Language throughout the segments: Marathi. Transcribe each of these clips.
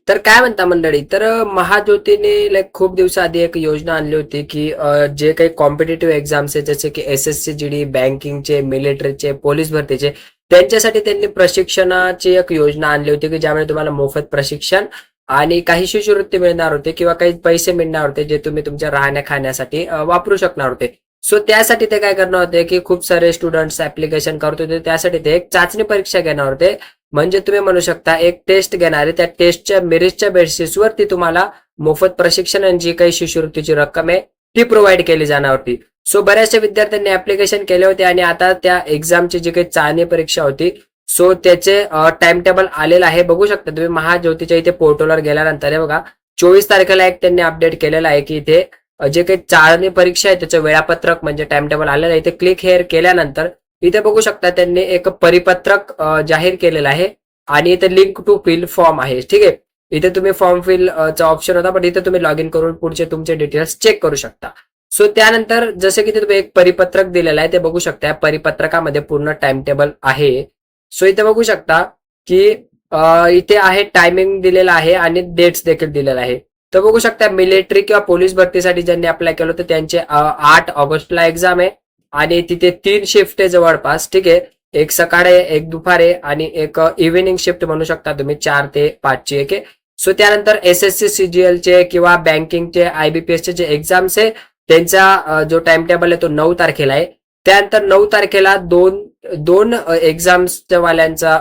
तर काय म्हणता मंडळी, तर महाज्योतीने खूप दिवसाआधी एक योजना आणली होती की जे काही कॉम्पिटेटिव्ह एक्झाम्स आहेत जसे की SSC GD, बँकिंगचे, मिलिटरीचे, पोलीस भरतीचे, त्यांच्यासाठी त्यांनी प्रशिक्षणाची एक योजना आणली होती की ज्यामुळे तुम्हाला मोफत प्रशिक्षण आणि काही शिष्यवृत्ती मिळणार होते किंवा काही पैसे मिळणार होते जे तुम्ही तुमच्या राहण्या खाण्यासाठी वापरू शकणार होते. सो त्यासाठी ते काय करणार होते की खूप सारे स्टुडंट्स ऍप्लिकेशन करत होते. त्यासाठी ते एक चाचणी परीक्षा घेणार होते. म्हणजे तुम्ही म्हणू शकता एक टेस्ट घेणार आहे, त्या टेस्टच्या मेरिटच्या बेसिसवरती तुम्हाला मोफत प्रशिक्षण आणि जी काही शिष्यवृत्तीची रक्कम आहे ती प्रोव्हाइड केली जाणार होती. सो बऱ्याचशा विद्यार्थ्यांनी ऍप्लिकेशन केले होते आणि आता त्या एक्झामची जी काही चाचणी परीक्षा होती सो त्याचे टाइम टेबल आलेलं आहे. बघू शकता तुम्ही महाज्योतीच्या इथे पोर्टलवर गेल्यानंतर हे बघा 24 तारखेला एक त्यांनी अपडेट केलेलं आहे की इथे जे काही चाचणी परीक्षा आहे त्याचं वेळापत्रक म्हणजे टाइम टेबल आलेलं आहे. इथे क्लिक हेअर केल्यानंतर इथे बघू शकता त्यांनी एक परिपत्रक जाहीर केलेलं आहे आणि इथे लिंक टू फिल फॉर्म आहे. ठीक आहे, इथे तुम्ही फॉर्म फिल चा ऑप्शन होता पण इथे तुम्ही लॉग इन करून पुढचे तुमचे डिटेल्स चेक करू शकता. सो त्यानंतर जसे की तुम्ही एक परिपत्रक दिलेलं आहे ते बघू शकता. परिपत्रकामध्ये पूर्ण टाइम टेबल आहे. सो इथे बघू शकता की इथे आहे टायमिंग दिलेला आहे आणि डेट्स देखील दिलेला आहे. तर बघू शकता मिलिटरी किंवा पोलीस भरतीसाठी ज्यांनी अप्लाय केलं होतं त्यांचे 8 ऑगस्टला एक्झाम आहे आणि तिथे 3 शिफ्ट आहे जवळपास. ठीक आहे, एक सकाळी एक दुपारी आणि एक इव्हिनिंग शिफ्ट म्हणू शकता तुम्ही 4 ते 5 ची एक. सो त्यानंतर SSC CGL चे किंवा बँकिंगचे IBPS चे जे एक्झाम्स आहे त्यांचा जो टाइम टेबल आहे तो 9 तारखेला आहे. त्यानंतर 9 तारखेला दोन एक्झाम्सच्या वाल्यांचा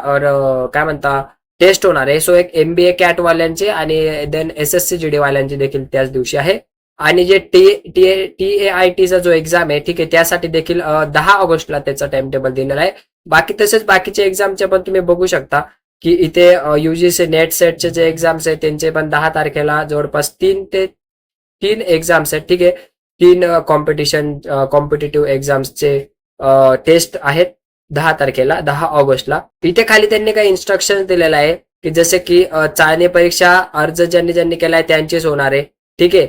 काय म्हणता टेस्ट होणार आहे. सो एक MBA कॅट वाल्यांचे आणि देन SSC GD वाल्यांचे देखील त्याच दिवशी आहे. आणि जे TAITचा जो एक्झाम आहे ठीक आहे त्यासाठी देखील 10 ऑगस्टला त्याचा टाइम टेबल दिलेला आहे. बाकी तसेच बाकीचे एक्झामचे पण तुम्ही बघू शकता की इथे UGC नेट सेटचे जे एक्झाम्स आहेत त्यांचे पण 10 तारखेला जवळपास 3 एक्झाम्स आहेत. ठीक आहे, 3 कॉम्पिटेटिव्ह एक्झाम्सचे टेस्ट आहेत 10 तारखेला 10 ऑगस्टला. इथे खाली त्यांनी काही इन्स्ट्रक्शन दिलेलं आहे की जसे की चाचणी परीक्षा अर्ज ज्यांनी केलाय त्यांचीच होणार आहे. ठीक आहे,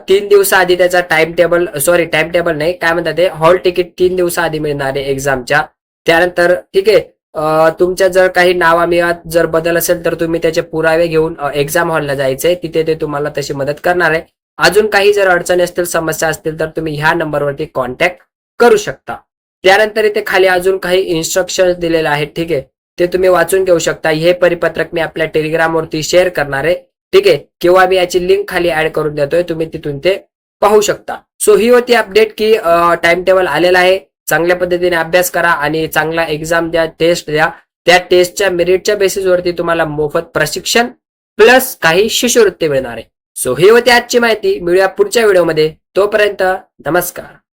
3 दिवसाआधी त्याचा टाइम टेबल नाही काय म्हणतात ते हॉल तिकीट 3 दिवसाआधी मिळणार आहे एक्झामच्या. त्यानंतर ठीक आहे तुमच्या जर काही नावामियात जर बदल असेल तर तुम्ही त्याचे पुरावे घेऊन एक्झाम हॉलला जायचंय, तिथे ते तुम्हाला तशी मदत करणार आहे. अजून काही जर अडचणी असतील समस्या असतील तर तुम्ही ह्या नंबरवरती कॉन्टॅक्ट करू शकता. त्यानंतर इथे खाली अजून काही इन्स्ट्रक्शन दिलेले आहेत. ठीक आहे, ते तुम्ही वाचून घेऊ शकता. हे परिपत्रक मी आपल्या टेलिग्रामवरती शेअर करणार आहे. ठीक आहे, किंवा मी याची लिंक खाली ऍड करून देतोय, तुम्ही तिथून ते पाहू शकता. सो ही होती अपडेट की टाइम टेबल आलेला आहे. चांगल्या पद्धतीने अभ्यास करा आणि चांगला एक्झाम द्या, टेस्ट द्या. त्या टेस्टच्या मेरिटच्या बेसिसवरती तुम्हाला मोफत प्रशिक्षण प्लस काही शिष्यवृत्ती मिळणार आहे. सो ही होती आजची माहिती. मिळूया पुढच्या व्हिडिओमध्ये. तोपर्यंत नमस्कार.